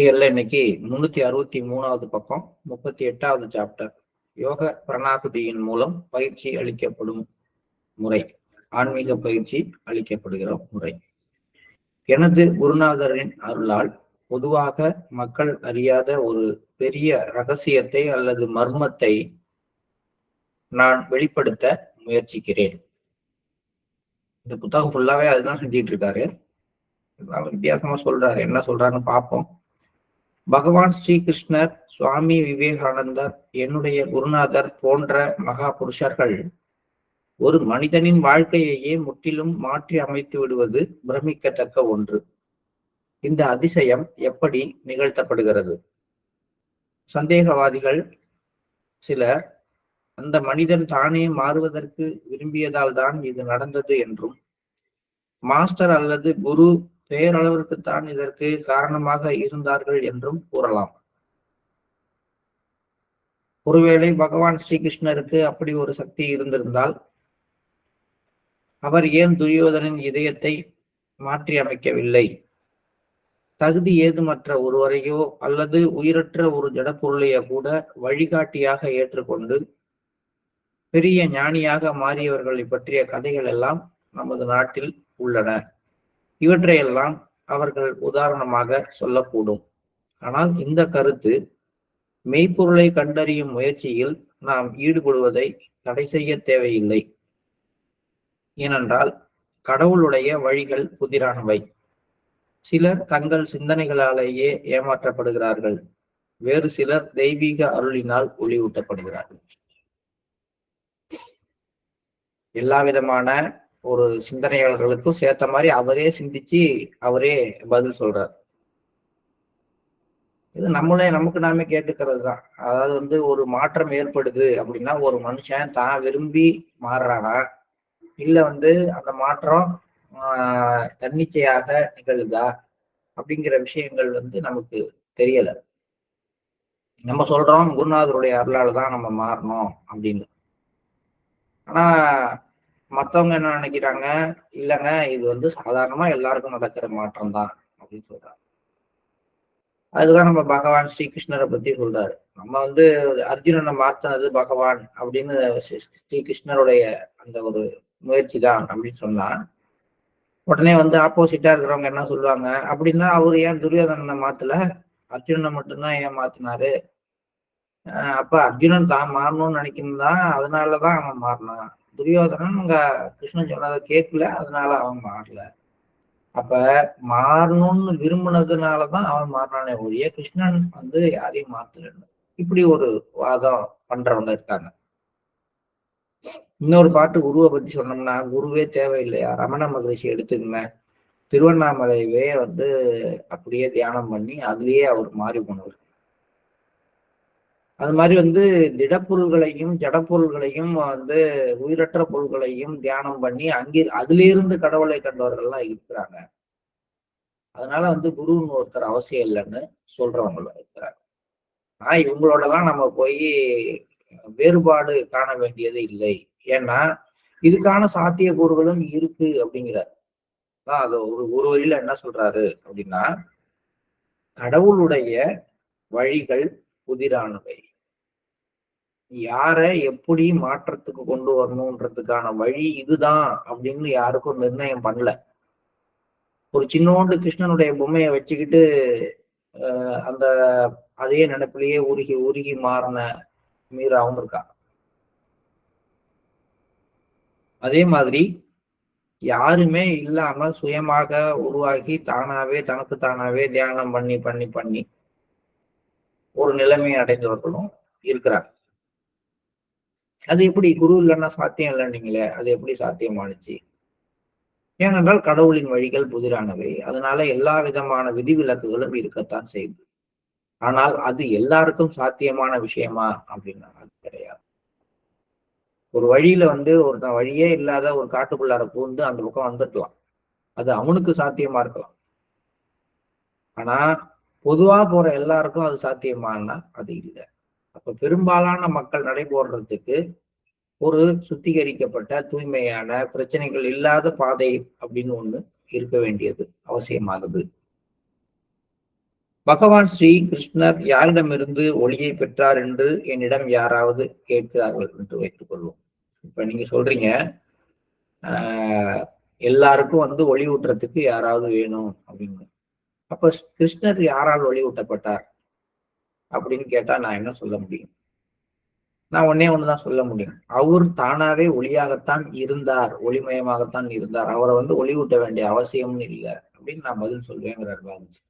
இன்னைக்கு 363வது பக்கம், 38வது சாப்டர். யோக பிரணாகுதியின் மூலம் பயிற்சி அளிக்கப்படும் முறை, ஆன்மீக பயிற்சி அளிக்கப்படுகிற முறை. எனது குருநாதரின் அருளால் பொதுவாக மக்கள் அறியாத ஒரு பெரிய ரகசியத்தை அல்லது மர்மத்தை நான் வெளிப்படுத்த முயற்சிக்கிறேன். இந்த புத்தகம் ஃபுல்லாவே அதுதான் செஞ்சிட்டு இருக்காரு. வித்தியாசமா சொல்றாரு. என்ன சொல்றாருன்னு பார்ப்போம். பகவான் ஸ்ரீகிருஷ்ணர், சுவாமி விவேகானந்தர், என்னுடைய குருநாதர் போன்ற மகா புருஷர்கள் ஒரு மனிதனின் வாழ்க்கையையே முற்றிலும் மாற்றி அமைத்து விடுவது பிரமிக்கத்தக்க ஒன்று. இந்த அதிசயம் எப்படி நிகழ்த்தப்படுகிறது? சந்தேகவாதிகள் சிலர் அந்த மனிதன் தானே மாறுவதற்கு விரும்பியதால் தான் இது நடந்தது என்றும், மாஸ்டர் அல்லது குரு பேரளவிற்குத்தான் இதற்கு காரணமாக இருந்தார்கள் என்றும் கூறலாம். ஒருவேளை பகவான் ஸ்ரீகிருஷ்ணருக்கு அப்படி ஒரு சக்தி இருந்திருந்தால் அவர் ஏன் துரியோதனின் இதயத்தை மாற்றி அமைக்கவில்லை? தகுதி ஏதுமற்ற ஒருவரையோ அல்லது உயிரற்ற ஒரு ஜடப்பொருளையோ கூட வழிகாட்டியாக ஏற்றுக்கொண்டு பெரிய ஞானியாக மாறியவர்களை பற்றிய கதைகள் எல்லாம் நமது நாட்டில் உள்ளன. இவற்றையெல்லாம் அவர்கள் உதாரணமாக சொல்லக்கூடும். ஆனால் இந்த கருத்து மெய்ப்பொருளை கண்டறியும் முயற்சியில் நாம் ஈடுபடுவதை தடை செய்ய தேவையில்லை. ஏனென்றால் கடவுளுடைய வழிகள் புதிரானவை. சிலர் தங்கள் சிந்தனைகளாலேயே ஏமாற்றப்படுகிறார்கள். வேறு சிலர் தெய்வீக அருளினால் ஒளியூட்டப்படுகிறார்கள். எல்லா விதமான ஒரு சிந்தனையாளர்களுக்கும் சேர்த்த மாதிரி அவரே சிந்திச்சு அவரே பதில் சொல்றார். இது நமக்கு நாமே கேட்டுக்கிறது தான். அதாவது ஒரு மாற்றம் ஏற்படுது அப்படின்னா ஒரு மனுஷன் தான் விரும்பி மாறுறானா, இல்ல அந்த மாற்றம் தன்னிச்சையாக நிகழுதா அப்படிங்கிற விஷயங்கள் நமக்கு தெரியல. நம்ம சொல்றோம் குருநாதருடைய அருளால தான் நம்ம மாறணும் அப்படின்னு. ஆனா மத்தவங்க என்ன நினைக்கிறாங்க, இல்லைங்க இது சாதாரணமா எல்லாருக்கும் நடக்கிற மாற்றம் தான் அப்படின்னு சொல்றாங்க. அதுதான் நம்ம பகவான் ஸ்ரீகிருஷ்ணரை பத்தி சொல்றாரு. நம்ம அர்ஜுனனை மாத்தினது பகவான் அப்படின்னு ஸ்ரீகிருஷ்ணருடைய அந்த ஒரு முயற்சி தான் அப்படின்னு சொன்னா, உடனே ஆப்போசிட்டா இருக்கிறவங்க என்ன சொல்லுவாங்க, அப்படின்னா அவரு ஏன் துரியோதனனை மாத்தல, அர்ஜுனனை மட்டும்தான் ஏன் மாத்தினாரு? அப்ப அர்ஜுனன் தான் மாறணும்னு நினைக்கணும், அதனாலதான் அவன் மாறினான். துரியோதனன் அங்க கிருஷ்ணன் சொன்னதை கேட்கல, அதனால அவன் மாறல. அப்ப மாறணும்னு விரும்பினதுனாலதான் அவன் மாறினானே ஒழிய கிருஷ்ணன் யாரையும் மாத்தலன்னு இப்படி ஒரு வாதம் பண்றவங்க இருக்காங்க. இன்னொரு பாட்டு குருவை பத்தி சொன்னோம்னா, குருவே தேவையில்லையா? ரமண மகரிஷி எடுத்துக்கங்க. திருவண்ணாமலையவே அப்படியே தியானம் பண்ணி அதுலயே அவர் மாறி போனவர். அது மாதிரி திடப்பொருள்களையும் ஜடப்பொருள்களையும் உயிரற்ற பொருள்களையும் தியானம் பண்ணி அதிலிருந்து கடவுளை கண்டவர்கள்லாம் இருக்கிறாங்க. அதனால குருன்னு ஒருத்தர் அவசியம் இல்லைன்னு சொல்றவங்களும் இருக்கிறாங்க. ஆனா இவங்களோடலாம் நம்ம போய் வேறுபாடு காண வேண்டியது இல்லை. ஏன்னா இதுக்கான சாத்தியக்கூறுகளும் இருக்கு அப்படிங்கிறார். அது ஒரு வழியில என்ன சொல்றாரு அப்படின்னா, கடவுளுடைய வழிகள் புதிரானவை. யாரை எப்படி மாற்றத்துக்கு கொண்டு வரணும்ன்றதுக்கான வழி இதுதான் அப்படின்னு யாருக்கும் நிர்ணயம் பண்ணல. ஒரு சின்னோண்டு கிருஷ்ணனுடைய பொம்மையை வச்சுக்கிட்டு அந்த அதே நினைப்பிலேயே உருகி உருகி மாறின மீராவும் இருக்கா. அதே மாதிரி யாருமே இல்லாம சுயமாக உருவாகி தானாவே தனக்கு தானாவே தியானம் பண்ணி பண்ணி பண்ணி ஒரு நிலைமை அடைந்தவர்களும் இருக்கிறாங்க. அது எப்படி குரு இல்லைன்னா சாத்தியம் இல்லைன்னீங்களே, அது எப்படி சாத்தியமானுச்சு? ஏனென்றால் கடவுளின் வழிகள் புதிரானவை. அதனால எல்லா விதமான விதிவிலக்குகளும் இருக்கத்தான் செய்யுது. ஆனால் அது எல்லாருக்கும் சாத்தியமான விஷயமா அப்படின்னா அது கிடையாது. ஒரு வழியில ஒருத்தன் வழியே இல்லாத ஒரு காட்டுக்குள்ளார பூந்து அந்த பக்கம் வந்துருக்கலாம். அது அவனுக்கு சாத்தியமா இருக்கலாம். ஆனா பொதுவா போற எல்லாருக்கும் அது சாத்தியமானா அது இல்லை. அப்ப பெரும்பாலான மக்கள் நடைபோடுறதுக்கு ஒரு சுத்திகரிக்கப்பட்ட தூய்மையான பிரச்சனைகள் இல்லாத பாதை அப்படின்னு ஒண்ணு இருக்க வேண்டியது அவசியமாகுது. பகவான் ஸ்ரீ கிருஷ்ணர் யாரிடமிருந்து ஒளியை பெற்றார் என்று என்னிடம் யாராவது கேட்கிறார்கள் என்று வைத்துக் கொள்வோம். இப்ப நீங்க சொல்றீங்க எல்லாருக்கும் ஒளி ஊட்டுறதுக்கு யாராவது வேணும் அப்படின்னு. அப்ப கிருஷ்ணர் யாரால் ஒளி ஊட்டப்பட்டார் அப்படின்னு கேட்டா நான் என்ன சொல்ல முடியும்? நான் ஒன்னே ஒண்ணுதான் சொல்ல முடியும். அவர் தானாவே ஒளியாகத்தான் இருந்தார், ஒளிமயமாகத்தான் இருந்தார். அவரை ஒளி ஊட்ட வேண்டிய அவசியம்னு இல்லை அப்படின்னு நான் பதில் சொல்வேங்கிறார் பாபுஜி.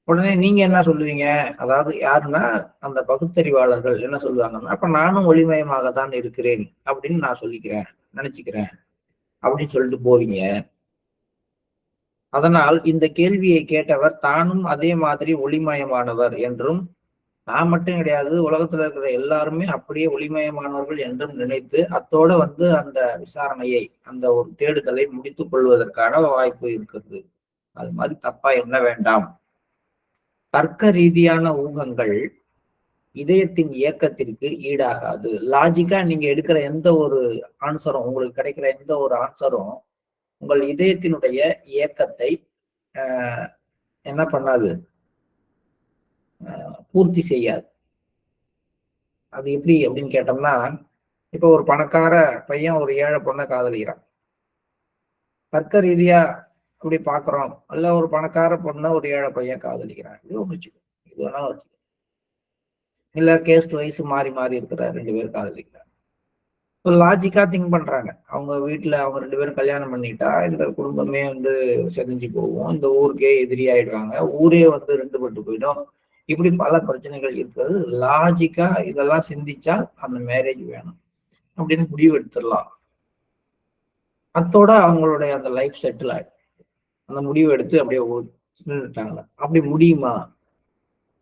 உடனே நீங்க என்ன சொல்லுவீங்க? அதாவது யாருன்னா அந்த பகுத்தறிவாளர்கள் என்ன சொல்லுவாங்கன்னா, அப்ப நானும் ஒளிமயமாக தான் இருக்கிறேன் அப்படின்னு நான் சொல்லிக்கிறேன், நினைச்சுக்கிறேன் அப்படின்னு சொல்லிட்டு போவீங்க. அதனால் இந்த கேள்வியை கேட்டவர் தானும் அதே மாதிரி ஒளிமயமானவர் என்றும், நான் மட்டும் கிடையாது, உலகத்துல இருக்கிற எல்லாருமே அப்படியே ஒளிமயமானவர்கள் என்றும் நினைத்து அத்தோட அந்த விசாரணையை, அந்த ஒரு தேடுதலை முடித்துக் கொள்வதற்கான வாய்ப்பு இருக்கிறது. அது மாதிரி தப்பா என்ன வேண்டாம். தர்க்க ரீதியான ஊகங்கள் இதயத்தின் இயக்கத்திற்கு ஈடாகாது. லாஜிக்கா நீங்க எடுக்கிற எந்த ஒரு ஆன்சரும், உங்களுக்கு கிடைக்கிற எந்த ஒரு ஆன்சரும் உங்கள் இதயத்தினுடைய இயக்கத்தை என்ன பண்ணாது, பூர்த்தி செய்யாது. அது எப்படி அப்படின்னு கேட்டோம்னா, இப்ப ஒரு பணக்கார பையன் ஒரு ஏழை பொண்ணை காதலிக்கிறான். தர்க்க ரீதியா அப்படி பாக்குறோம். அல்ல ஒரு பணக்கார பொண்ணை ஒரு ஏழை பையன் காதலிக்கிறான். இது வச்சுக்கோ, இது வேணாலும் வச்சுக்கோ. இல்ல கேஸ்ட் வைஸ் மாறி மாறி இருக்கிற 2 பேர் காதலிக்கிறாங்க. லாஜிக்கா திங்க் பண்றாங்க. அவங்க வீட்டுல அவங்க 2 பேரும் கல்யாணம் பண்ணிட்டா இந்த குடும்பமே செதஞ்சு போகும், இந்த ஊருக்கே எதிரி ஆயிடுவாங்க, ஊரே 2 பட்டு போயிடும். இப்படி பல பிரச்சனைகள் இருக்கிறது. லாஜிக்கா இதெல்லாம் சிந்திச்சா அந்த மேரேஜ் வேணும் அப்படின்னு முடிவு எடுத்துடலாம். அத்தோட அவங்களுடைய அந்த லைஃப் செட்டில் ஆயிடும். அந்த முடிவு எடுத்து அப்படியே நின்றுட்டாங்க. அப்படி முடியுமா?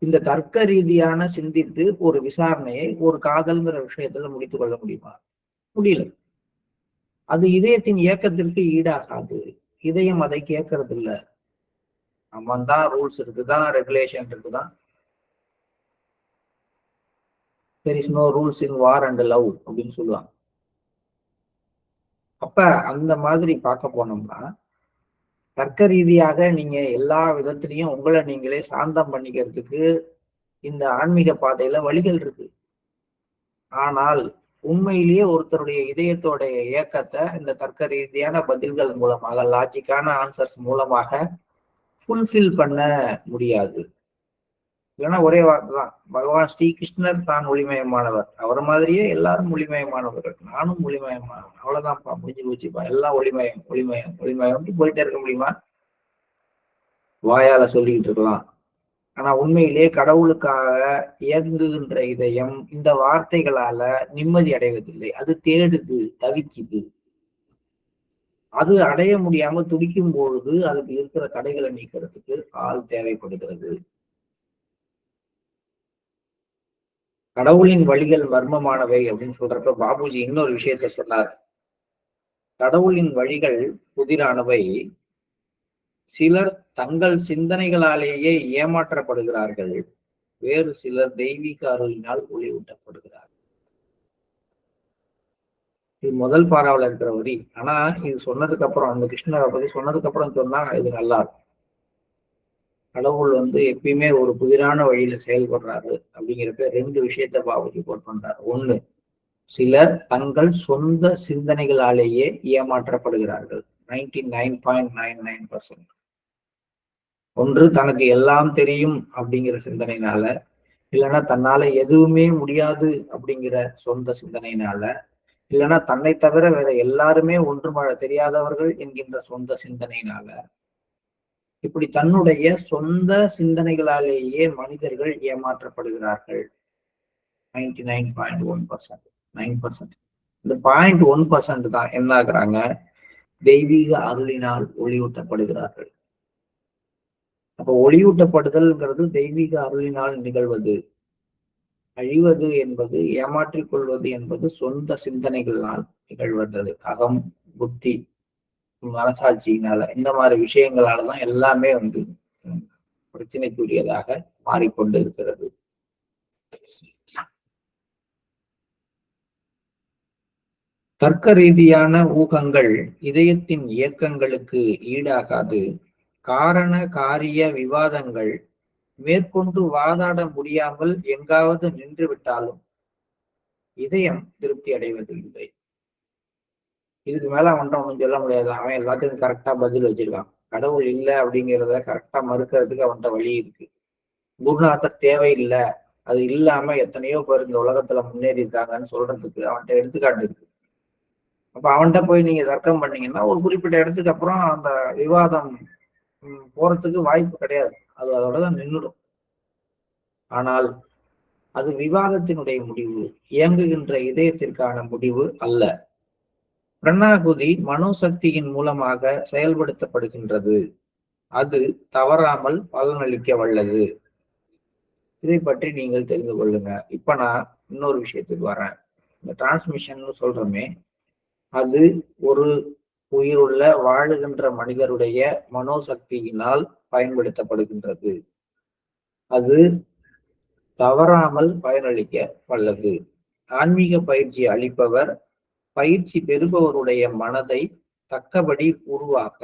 இந்த தர்க்க ரீதியான சிந்தித்து ஒரு விசாரணையை ஒரு காதல்ங்கிற விஷயத்துல முடித்துக் கொள்ள முடியுமா? முடியல. அது இதயத்தின் இயக்கத்திற்கு ஈடாகாது. இதயம் அதை கேட்கறது இல்ல. நம்ம தான் ரூல்ஸ் இருக்குதான், ரெகுலேஷன் இருக்குதான். there is no rules in war and love அப்படின்னு சொல்லுவாங்க. அப்ப அந்த மாதிரி பார்க்க போனோம்னா, தர்க்க ரீதியாக நீங்க எல்லா விதத்திலையும் உங்களை நீங்களே சாந்தம் பண்ணிக்கிறதுக்கு இந்த ஆன்மீக பாதையில வழிகள் இருக்கு. ஆனால் உண்மையிலேயே ஒருத்தருடைய இதயத்தோடைய இயக்கத்தை இந்த தர்க்க ரீதியான பதில்கள் மூலமாக, லாஜிக்கான ஆன்சர்ஸ் மூலமாக ஃபுல்ஃபில் பண்ண முடியாது. இல்லைன்னா ஒரே வார்த்தை தான், பகவான் ஸ்ரீகிருஷ்ணர் தான் ஒளிமயமானவர், அவர் மாதிரியே எல்லாரும் ஒளிமயமானவர்கள், நானும் ஒளிமயமானவன், அவ்வளவுதான்ப்பா, முடிஞ்சு போச்சுப்பா, எல்லாம் ஒளிமயம் ஒளிமயம் ஒளிமயம் போயிட்டே இருக்க முடியுமா? வாயால சொல்லிக்கிட்டு இருக்கலாம். ஆனா உண்மையிலேயே கடவுளுக்காக இயங்குகின்ற இதயம் இந்த வார்த்தைகளால நிம்மதி அடைவதில்லை. அது தேடுது, தவிக்குது. அது அடைய முடியாம துடிக்கும் பொழுது அதுக்கு இருக்கிற தடைகளை நீக்கிறதுக்கு ஆள் தேவைப்படுகிறது. கடவுளின் வழிகள் மர்மமானவை அப்படின்னு சொல்றப்ப பாபுஜி இன்னொரு விஷயத்த சொன்னார். கடவுளின் வழிகள் புதிரானவை. சிலர் தங்கள் சிந்தனைகளாலேயே ஏமாற்றப்படுகிறார்கள், வேறு சிலர் தெய்வீக அருளினால் ஒளியூட்டப்படுகிறார்கள். இது முதல் பாராவில் இருக்கிற வரி. ஆனா இது சொன்னதுக்கு அப்புறம், அந்த கிருஷ்ணரை பத்தி சொன்னதுக்கு அப்புறம் சொன்னா இது நல்லா இருக்கும். கடவுள் எப்பயுமே ஒரு புதிரான வழியில செயல்படுறாரு அப்படிங்கிறப்ப 2 விஷயத்த பாபுஜி போட் பண்றாரு. ஒண்ணு, சிலர் தங்கள் சொந்த சிந்தனைகளாலேயே ஏமாற்றப்படுகிறார்கள். 99.99%. ஒன்று தனக்கு எல்லாம் தெரியும் அப்படிங்கிற சிந்தனையினால, இல்லைன்னா தன்னால எதுவுமே முடியாது அப்படிங்கிற சொந்த சிந்தனையினால, இல்லைன்னா தன்னை தவிர வேற எல்லாருமே ஒன்றும் தெரியாதவர்கள் என்கின்ற சொந்த சிந்தனையினால, இப்படி தன்னுடைய சொந்த சிந்தனைகளாலேயே மனிதர்கள் ஏமாற்றப்படுகிறார்கள். 99.1%, 9%. இந்த 0.1% தான் என்ன ஆகுறாங்க, தெய்வீக அருளினால் ஒளியூட்டப்படுகிறார்கள். அப்ப ஒளியூட்டப்படுதல்ங்கிறது தெய்வீக அருளினால் நிகழ்வது. அழிவது என்பது, ஏமாற்றிக் கொள்வது என்பது சொந்த சிந்தனைகளால் நிகழ்வது. அகம், புத்தி, மனசாட்சியினால, இந்த மாதிரி விஷயங்களாலதான் எல்லாமே பிரச்சனைக்குரியதாக மாறிக்கொண்டு இருக்கிறது. தர்க்க ரீதியான ஊகங்கள் இதயத்தின் இயக்கங்களுக்கு ஈடாகாது. காரண காரிய விவாதங்கள் மேற்கொண்டு வாதாட முடியாமல் எங்காவது நின்று விட்டாலும் இதயம் திருப்தி அடைவது இல்லை. இதுக்கு மேல அவன்கிட்ட ஒன்றும் சொல்ல முடியாது. அவன் எல்லாத்துக்கும் கரெக்டா பதில் வச்சிருக்கான். கடவுள் இல்லை அப்படிங்கிறத கரெக்டா மறுக்கிறதுக்கு அவன்கிட்ட வழி இருக்கு. குருநாதர் தேவையில்லை, அது இல்லாம எத்தனையோ பேர் இந்த உலகத்துல முன்னேறி இருக்காங்கன்னு சொல்றதுக்கு அவன்கிட்ட எடுத்துக்காட்டு இருக்கு. அப்ப அவன்கிட்ட போய் நீங்க தர்க்கம் பண்ணீங்கன்னா ஒரு குறிப்பிட்ட இடத்துக்கு அப்புறம் அந்த விவாதம் போறதுக்கு வாய்ப்பு கிடையாது. அது அதோடதான் நின்றுடும். ஆனால் அது விவாதத்தினுடைய முடிவு, இயங்குகின்ற இதயத்திற்கான முடிவு அல்ல. பிரணாகுதி மனோசக்தியின் மூலமாக செயல்படுத்தப்படுகின்றது. அது தவறாமல் பலனளிக்க வல்லது. இதை பற்றி நீங்கள் தெரிந்து கொள்ளுங்க. இப்ப நான் இன்னொரு விஷயத்துக்கு வரேன். இந்த டிரான்ஸ்மிஷன் சொல்றோமே, அது ஒரு உயிருள்ள வாழுகின்ற மனிதருடைய மனோசக்தியினால் பயன்படுத்தப்படுகின்றது. அது தவறாமல் பயனளிக்க வல்லது. ஆன்மீக பயிற்சி அளிப்பவர் பயிற்சி பெறுபவருடைய மனதை தக்கபடி உருவாக்க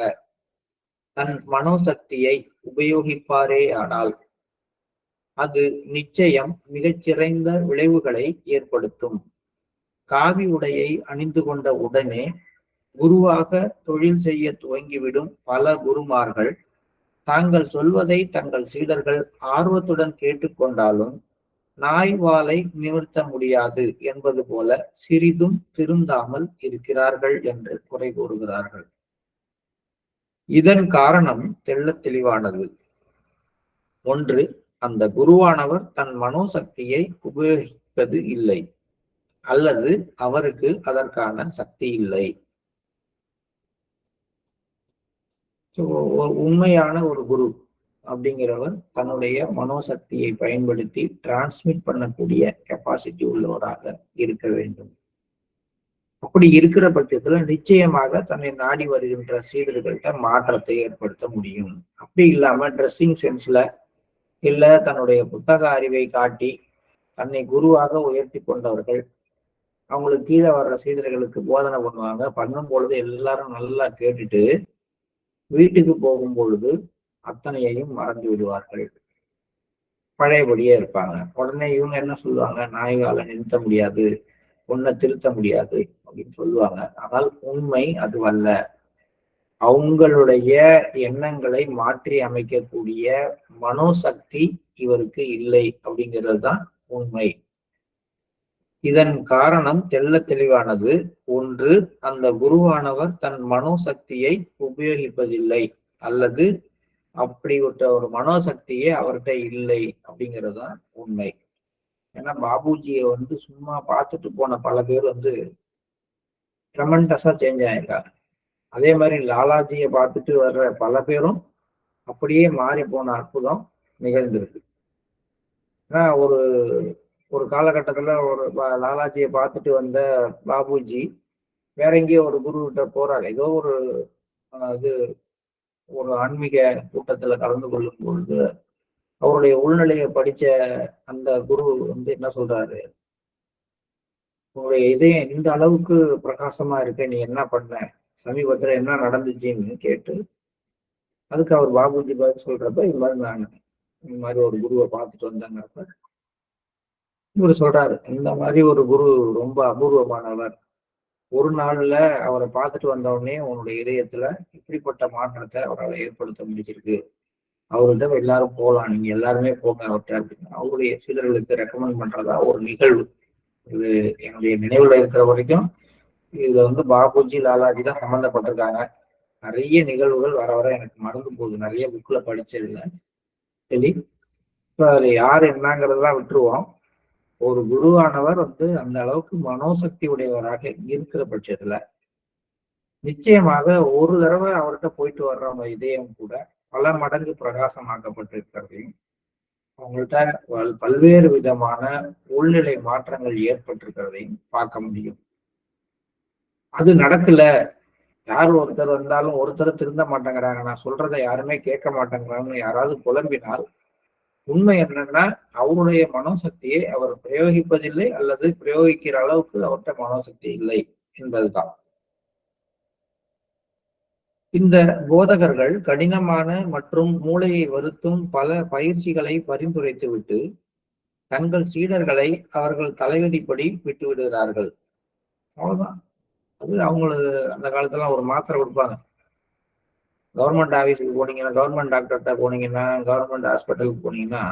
தன் மனோசக்தியை உபயோகிப்பாரே ஆனால் அது நிச்சயம் மிகச்சிறந்த விளைவுகளை ஏற்படுத்தும். காவி உடையை அணிந்து கொண்ட உடனே குருவாக தொழில் செய்ய துவங்கிவிடும் பல குருமார்கள் தாங்கள் சொல்வதை தங்கள் சீடர்கள் ஆர்வத்துடன் கேட்டுக்கொண்டாலும் நாய் வாலை நிமிர்த்த முடியாது என்பது போல சிறிதும் திருந்தாமல் இருக்கிறார்கள் என்று குறை கூறுகிறார்கள். இதன் காரணம் தெள்ளத் தெளிவானது. ஒன்று, அந்த குருவானவர் தன் மனோசக்தியை உபயோகிப்பது இல்லை, அல்லது அவருக்கு அதற்கான சக்தி இல்லை. உண்மையான ஒரு குரு அப்படிங்கிறவர் தன்னுடைய மனோசக்தியை பயன்படுத்தி டிரான்ஸ்மிட் பண்ணக்கூடிய கெப்பாசிட்டி உள்ளவராக இருக்க வேண்டும். அப்படி இருக்கிற பட்சத்துல நிச்சயமாக தன்னை நாடி வருகின்ற சீடர்கள்ட்ட மாற்றத்தை ஏற்படுத்த முடியும். அப்படி இல்லாம ட்ரெஸ்ஸிங் சென்ஸ்ல இல்ல தன்னுடைய புத்தக அறிவை காட்டி தன்னை குருவாக உயர்த்தி கொண்டவர்கள் அவங்களுக்கு கீழே வர்ற சீடர்களுக்கு போதனை பண்ணுவாங்க. பண்ணும் பொழுது எல்லாரும் நல்லா கேட்டுட்டு வீட்டுக்கு போகும் பொழுது அத்தனையையும் மறந்து விடுவார்கள். பழையபடியே இருப்பாங்க. உடனே இவங்க என்ன சொல்லுவாங்க, நாய்கால நிறுத்த முடியாது, உன்னை திருத்த முடியாது அப்படின்னு சொல்லுவாங்க. ஆனால் உண்மை அதுவல்ல. அவங்களுடைய எண்ணங்களை மாற்றி அமைக்கக்கூடிய மனோசக்தி இவருக்கு இல்லை அப்படிங்கிறது தான் உண்மை. இதன் காரணம் தெள்ள தெளிவானது. ஒன்று, அந்த குருவானவர் தன் மனோசக்தியை உபயோகிப்பதில்லை, அல்லது அப்படிப்பட்ட ஒரு மனோசக்தியே அவர்கிட்ட இல்லை அப்படிங்கிறது தான் உண்மை. ஏன்னா பாபுஜியை சும்மா பார்த்துட்டு போன பல பேர் ட்ரெமெண்டஸா சேஞ்ச் ஆயிருக்காங்க. அதே மாதிரி லாலாஜியை பார்த்துட்டு வர்ற பல பேரும் அப்படியே மாறி போன அற்புதம் நிகழ்ந்திருக்கு. ஏன்னா ஒரு ஒரு காலகட்டத்துல ஒரு லாலாஜியை பார்த்துட்டு வந்த பாபுஜி வேற எங்கேயோ ஒரு குரு கிட்ட போறாரு. ஏதோ ஒரு இது ஒரு ஆன்மீக கூட்டத்துல கலந்து கொள்ளும் பொழுது அவருடைய உள்நிலையை படிச்ச அந்த குரு என்ன சொல்றாரு, உங்களுடைய இதயம் இந்த அளவுக்கு பிரகாசமா இருக்க, நீ என்ன பண்ண, சமீபத்துல என்ன நடந்துச்சுன்னு கேட்டு அதுக்கு அவர் பாபுஜி பதில் சொல்றப்ப இது மாதிரி நான் இந்த மாதிரி ஒரு குருவை பார்த்துட்டு வந்தாங்கிறப்ப இவர் சொல்றாரு, இந்த மாதிரி ஒரு குரு ரொம்ப அபூர்வமானவர். ஒரு நாள்ல அவரை பார்த்துட்டு வந்தவுடனே உன்னுடைய இதயத்துல இப்படிப்பட்ட மாற்றத்தை அவரால் ஏற்படுத்த முடிஞ்சிருக்கு. அவர்கிட்ட எல்லாரும் போகலாம், நீங்க எல்லாருமே போங்க அவர்கிட்ட அப்படின்னு அவருடைய சீடர்களுக்கு ரெக்கமெண்ட் பண்றதா ஒரு நிகழ்வு. இது என்னுடைய நினைவுல இருக்கிற வரைக்கும் இதுல பாபுஜி லாலாஜி தான் சம்மந்தப்பட்டிருக்காங்க. நிறைய நிகழ்வுகள் வர வர எனக்கு மறந்து போகுது, நிறைய புக்ல படிச்சதுல. சரி, இப்ப அதுல யாரு என்னங்கிறதெல்லாம் விட்டுருவோம். ஒரு குருவானவர் அந்த அளவுக்கு மனோசக்தி உடையவராக இருக்கிற பட்சத்துல நிச்சயமாக ஒரு தடவை அவர்கிட்ட போயிட்டு வர்றவங்க இதயம் கூட பல மடங்கு பிரகாசமாக்கப்பட்டிருக்கிறதையும் அவங்கள்ட்ட பல்வேறு விதமான உள்நிலை மாற்றங்கள் ஏற்பட்டிருக்கிறதையும் பார்க்க முடியும். அது நடக்கல, யார் ஒருத்தர் வந்தாலும் ஒருத்தர் திருந்த மாட்டேங்கிறாங்க, நான் சொல்றதை யாருமே கேட்க மாட்டேங்கிறாங்கன்னு யாராவது புலம்பினால் உண்மை என்னன்னா அவருடைய மனோசக்தியை அவர் பிரயோகிப்பதில்லை, அல்லது பிரயோகிக்கிற அளவுக்கு அவர்கிட்ட மனோசக்தி இல்லை என்பதுதான். இந்த போதகர்கள் கடினமான மற்றும் மூளையை வருத்தும் பல பயிற்சிகளை பரிந்துரைத்துவிட்டு தங்கள் சீடர்களை அவர்கள் தலைவிதிப்படி விட்டு விடுகிறார்கள். அவ்வளவுதான். அது அவங்களுக்கு அந்த காலத்துல ஒரு மாத்திரை கொடுப்பாங்க. கவர்மெண்ட் ஆபீஸுக்கு போனீங்கன்னா, கவர்மெண்ட் டாக்டர்கிட்ட போனீங்கன்னா, கவர்மெண்ட் ஹாஸ்பிட்டலுக்கு போனீங்கன்னா,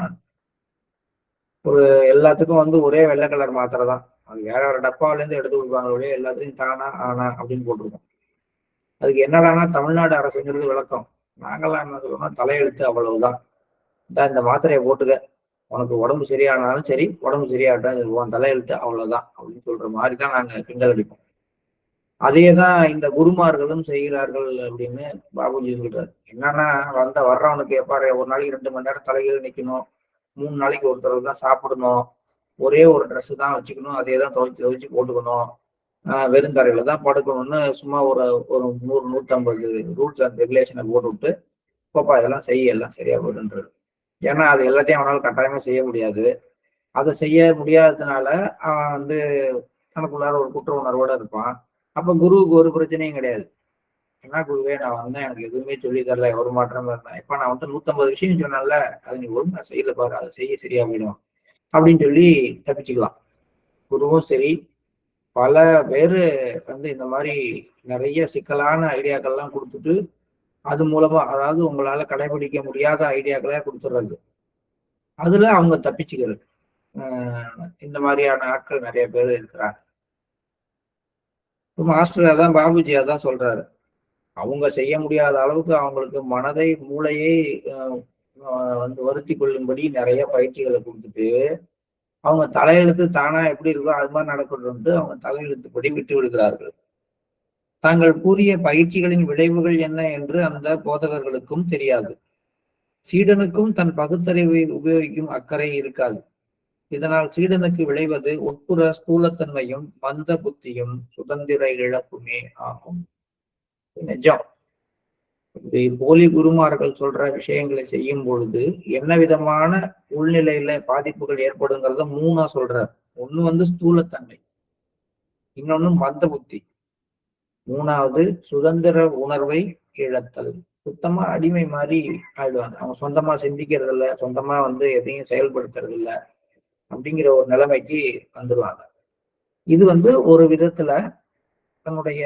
ஒரு எல்லாத்துக்கும் ஒரே வெள்ளை கலர் மாத்திரை தான். அது வேற ஒரு டப்பாவில இருந்து எடுத்து கொடுப்பாங்க. எல்லாத்துலயும் தானா ஆனா அப்படின்னு போட்டிருக்கோம். அதுக்கு என்னடானா தமிழ்நாடு அரசுங்கிறது விளக்கம். நாங்கெல்லாம் என்ன சொல்றோம்னா தலையெழுத்து அவ்வளவுதான். இந்த மாத்திரையை போட்டுக்க, உனக்கு உடம்பு சரியானாலும் சரி, உடம்பு சரியாகட்டும், உன் தலையெழுத்து அவ்வளவுதான் அப்படின்னு சொல்ற மாதிரி தான் நாங்க கிண்டல் அடிப்போம். அதேதான் இந்த குருமார்களும் செய்கிறார்கள் அப்படின்னு பாபுஜி சொல்றாரு. என்னன்னா வர்றவனுக்கு எப்பாரு ஒரு நாளைக்கு 2 மணி நேரம் தலைகீழ் நிக்கணும், 3 நாளைக்கு ஒரு தடவை தான் சாப்பிடணும், ஒரே ஒரு ட்ரெஸ் தான் வச்சுக்கணும், அதே தான் துவைச்சு போட்டுக்கணும், வெறும் தரையில தான் படுக்கணும்னு சும்மா ஒரு 100-150 ரூல்ஸ் அண்ட் ரெகுலேஷனை போட்டு விட்டு போப்பா இதெல்லாம் செய்ய எல்லாம் சரியா போடுன்றது. ஏன்னா அது எல்லாத்தையும் அவனால கட்டாயமா செய்ய முடியாது. அதை செய்ய முடியாததுனால அவன் தனக்குள்ளார ஒரு குற்ற உணர்வோட இருப்பான். அப்ப குருவுக்கு ஒரு பிரச்சனையும் கிடையாது. என்ன குருவே நான் வந்தேன், எனக்கு எதுவுமே சொல்லி தரல, ஒரு மாற்றம் இருந்தேன். இப்ப நான் 150 விஷயம் சொன்னேன்ல, அது நீ ஒழுங்கா செய்யல பாரு, அதை செய்ய சரியா போயிடும் அப்படின்னு சொல்லி தப்பிச்சுக்கலாம். குருவும் சரி, பல பேரு இந்த மாதிரி நிறைய சிக்கலான ஐடியாக்கள்லாம் கொடுத்துட்டு அது மூலமா, அதாவது உங்களால கடைபிடிக்க முடியாத ஐடியாக்களே கொடுத்துடுறது, அதுல அவங்க தப்பிச்சுக்கிறது. இந்த மாதிரியான ஆட்கள் நிறைய பேர் இருக்கிறாங்க. மாஸ்டர் அதான் பாபுஜி அதான் சொல்றாரு. அவங்க செய்ய முடியாத அளவுக்கு அவங்களுக்கு மனதை மூளையை வருத்தி கொள்ளும்படி நிறைய பயிற்சிகளை கொடுத்துட்டு அவங்க தலையெழுத்து தானா எப்படி இருக்கோ அது மாதிரி நடக்கணும்ட்டு அவங்க தலையெழுத்துப்படி விட்டு விடுகிறார்கள். தாங்கள் கூறிய பயிற்சிகளின் விளைவுகள் என்ன என்று அந்த போதகர்களுக்கும் தெரியாது. சீடனுக்கும் தன் பகுத்தறிவை உபயோகிக்கும் அக்கறை இருக்காது. இதனால் சீடனுக்கு விளைவது உட்புற ஸ்தூலத்தன்மையும் மந்த புத்தியும் சுதந்திர இழப்புமே ஆகும். நிஜம். போலி குருமார்கள் சொல்ற விஷயங்களை செய்யும் பொழுது என்ன விதமான உள்நிலையில பாதிப்புகள் ஏற்படுங்கிறத 3 சொல்றார். ஒண்ணு ஸ்தூலத்தன்மை, இன்னொன்னு மந்த புத்தி, 3வது சுதந்திர உணர்வை இழத்தல். சுத்தமா அடிமை மாதிரி ஆயிடுவாங்க. அவங்க சொந்தமா சிந்திக்கிறது இல்லை, சொந்தமா எதையும் செயல்படுத்துறது இல்லை அப்படிங்கிற ஒரு நிலைமைக்கு வந்துருவாங்க. இது ஒரு விதத்துல தன்னுடைய